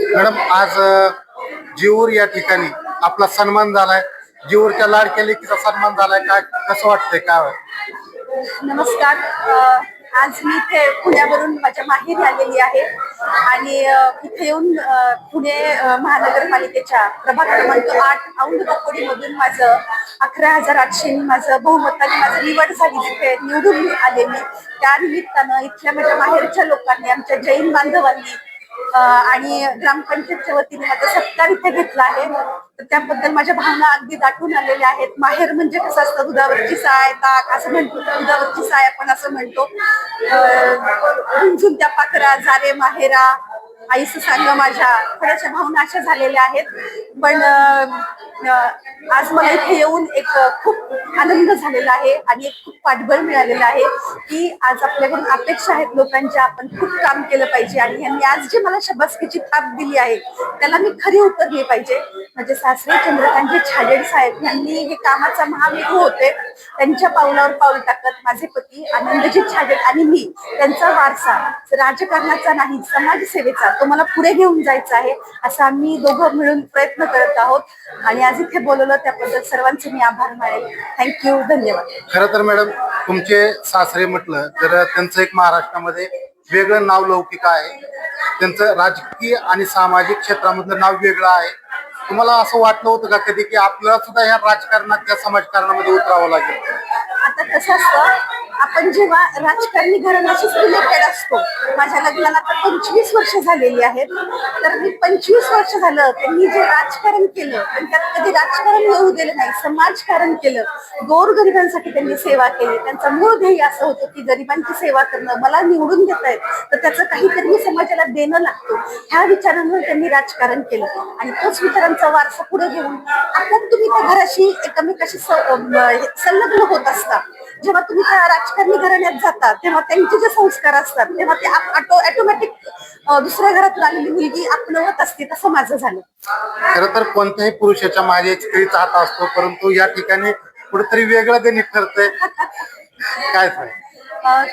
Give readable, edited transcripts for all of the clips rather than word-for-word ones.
Madam आज जीऊर या ठिकाणी आपला सन्मान झालाय. जीऊरच्या लाडक्या लेकीचा सन्मान झालाय. काय कसं वाटतंय काय? नमस्कार. आज मी इथे पुण्यावरून माझ्या माहेरी आलेली आहे आणि इथे येऊन पुणे महानगरपालिकेच्या प्रभाग क्रमांक 8 औंध मधून माझं 11,800 माझं बहुमताने माझं निवड झाली. तिथे निवडून आले मी. त्या निमित्तानं इथल्या माझ्या माहेरच्या लोकांनी, आमच्या जैन बांधवांनी आणि ग्रामपंचायतच्या वतीने माझा सत्कार इथे घेतला आहे. तर त्याबद्दल माझ्या भावना अगदी दाटून आलेल्या आहेत. माहेर म्हणजे कसं असतं, दुधावरची साय, ताक असं म्हणतो. दुधावरची साय आपण असं म्हणतो. रुंजून त्या पाखरा जारे माहेरा, आईचं सांग माझ्या, थोड्याशा भावना अशा झालेल्या आहेत. पण आज मला इथे येऊन एक खूप आनंद झालेला आहे आणि एक खूप पाठबळ मिळालेलं आहे की आज आपल्याकडून अपेक्षा आहेत लोकांच्या, आपण खूप काम केलं पाहिजे आणि यांनी आज जे मला शाबासकीची थाप दिली आहे त्याला मी खरी उतरली पाहिजे. म्हणजे सासरे चंद्रकांतजी छाजेड साहेब यांनी हे कामाचा महामेरू होते. त्यांच्या पावलावर पाऊल टाकत माझे पती आनंदजी छाजेड आणि मी त्यांचा वारसा राजकारणाचा नाही, समाजसेवेचा, तो मला पुढे घेऊन जायचा आहे. असं आम्ही दोघं मिळून प्रयत्न करत आहोत आणि आज इथे बोलवलं त्याबद्दल सर्वांचे मी आभार मानेल. थँक्यू, धन्यवाद. खरं तर मॅडम, तुमचे सासरे म्हटलं तर त्यांचं एक महाराष्ट्रामध्ये वेगळं नाव लौकिक आहे. त्यांचं राजकीय आणि सामाजिक क्षेत्रामधलं नाव वेगळं आहे. तुम्हाला असं वाटलं होतं का कधी की आपल्याला सुद्धा या राजकारणात त्या समाजकारणामध्ये उतरावं लागेल? आता कसं असतं, आपण जेव्हा राजकारणी घराण्याशीच रिलेटेड असतो. माझ्या लग्नाला तर 25 वर्ष झालेली आहेत. तर मी 25 वर्ष झालं त्यांनी जे राजकारण केलं, पण त्यात कधी राजकारण येऊ दिलं नाही, समाजकारण केलं. गोरगरिबांसाठी त्यांनी सेवा केली. त्यांचं मूळ ध्येय असं होतं की गरिबांची सेवा करणं. मला निवडून देतायत तर त्याचं काहीतरी मी समाजाला देणं लागतो, ह्या विचारांवर त्यांनी राजकारण केलं आणि तोच विचारांचा वारसा पुढे घेऊन आपण तुम्ही त्या घराशी एकमेकाशी संलग्न होत असता. जेव्हा तुम्ही त्या राजकारणी घराण्यात जाता तेव्हा त्यांचे जे संस्कार असतात तेव्हा ते ऑटोमॅटिक दुसऱ्या घरातून आलेली मुलगी आपणवत असते. तसं माझं झालं. खरं तर कोणत्याही पुरुषाच्या मागे एक स्त्रीचा हात असतो, परंतु या ठिकाणी कुठेतरी वेगळं गणित ठरतंय. काय सांग?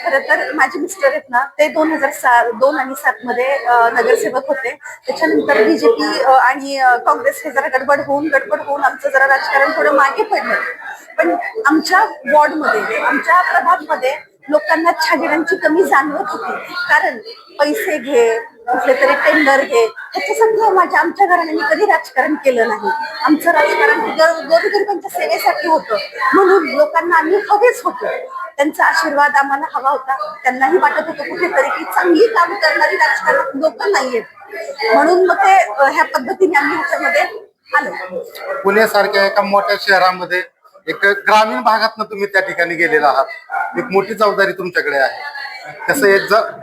खरं तर माझे मिस्टर आहेत ना, ते 2002 आणि 7 मध्ये नगरसेवक होते. त्याच्यानंतर बीजेपी आणि काँग्रेस हे जरा गडबड होऊन आमचं जरा राजकारण थोडं मागे पडलं. पण आमच्या वॉर्डमध्ये, आमच्या प्रभागमध्ये लोकांना छाजेडांची कमी जाणवत होती. कारण पैसे घे, कुठले तरी टेंडर घे, ह्याच्यासाठी आमच्या घराण्याने कधी राजकारण केलं नाही. आमचं राजकारण गोरगरिबांच्या सेवेसाठी होतं. म्हणून लोकांना आम्ही हवेच होतो. त्यांचा आशीर्वाद आम्हाला हवा होता. त्यांनाही वाटत होतं कुठेतरी की चांगली काम करणारी राजकारणात लोक नाहीयेत. म्हणून मग ते ह्या पद्धतीने आम्ही ह्याच्यामध्ये आलो. पुण्यासारख्या एका मोठ्या शहरामध्ये एक ग्रामीण भागातनं तुम्ही त्या ठिकाणी गेलेला आहात. एक मोठी जबाबदारी तुमच्याकडे आहे. कसं ही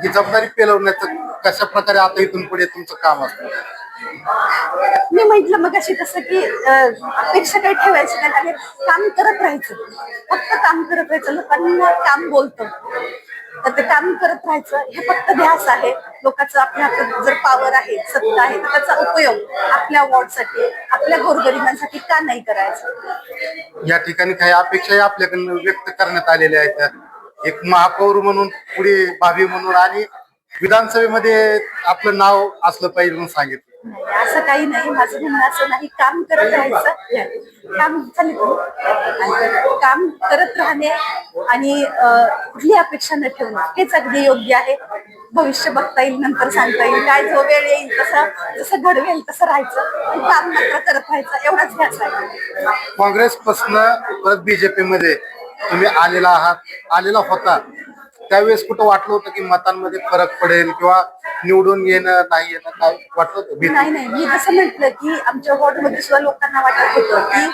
जबाबदारी पेलवण्याचं कशा प्रकारे आता इथून पुढे तुमचं काम असतं? मी म्हंटल मग अशी तसं की अपेक्षा काही ठेवायची नाही आणि काम करत राहायचं. फक्त काम करत राहायचं. लोकांना काम बोलतं तर ते काम करत राहायचं, हे फक्त ध्यास आहे. लोकांचं आपल्या हातात जर पावर आहे, सत्ता आहे, तर त्याचा उपयोग आपल्या वॉर्डसाठी, आपल्या गोरगरिबांसाठी का नाही करायचं? या ठिकाणी काही अपेक्षाही आपल्याकडनं व्यक्त करण्यात आलेल्या आहेत. एक महापौर म्हणून, पुढे भावी म्हणून आणि विधानसभेमध्ये आपलं नाव असलं पाहिजे म्हणून सांगितलं. नाही, असं काही नाही. माझं म्हणणं असं नाही, काम करत राहायचं. काम काम करत राहणे आणि कुठली अपेक्षा न ठेवणं हेच अगदी योग्य आहे. भविष्य बघता येईल, नंतर सांगता येईल. काय जो वेळ येईल तसं जसं घडवेल तसं राहायचं, काम मात्र करत राहायचं, एवढाच ध्यास आहे. काँग्रेसपासून परत बीजेपी मध्ये तुम्ही आलेला होता, त्यावेळेस कुठं वाटलं होतं की मतांमध्ये फरक पडेल किंवा निवडून येणं नाही येणं, काय वाटलं होतं? नाही, मी जसं म्हटलं की आमच्या वॉर्डमध्ये सुद्धा लोकांना वाटत होतं की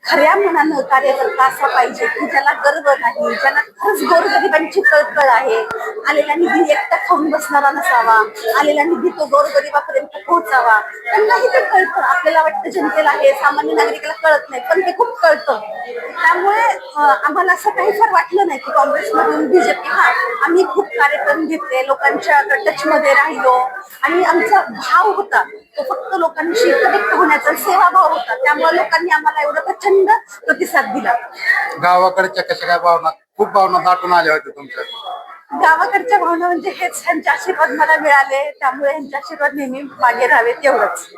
खऱ्या मनानं कार्यकर्ता असा पाहिजे की ज्याला गर्व नाही, ज्याला खरंच गोरगरिबांची कळकळ आहे. आलेला निधी एकटा खाऊन बसणारा नसावा. आलेला निधी तो गोरगरिबापर्यंत पोहोचावा. त्यांनाही ते कळतं. आपल्याला वाटतं जनतेला हे, सामान्य नागरिकाला कळत नाही, पण ते खूप कळतं. त्यामुळे आम्हाला असं काही फार वाटलं नाही की काँग्रेसमधून बीजेपी. आम्ही खूप कार्यक्रम घेतले, लोकांच्या टचमध्ये राहिलो आणि आमचा भाव होता तो फक्त लोकांशी कनेक्ट होण्याचा सेवाभाव होता. त्यामुळे लोकांनी आम्हाला एवढा प्रचंड प्रतिसाद दिला. गावाकडच्या कशा काय भावना, खूप भावना दाटून आल्या होत्या तुमच्या? गावाकडच्या भावना म्हणजे हेच, ह्यांचे आशीर्वाद मला मिळाले, त्यामुळे ह्यांचे आशीर्वाद नेहमी मागे राहावेत एवढंच.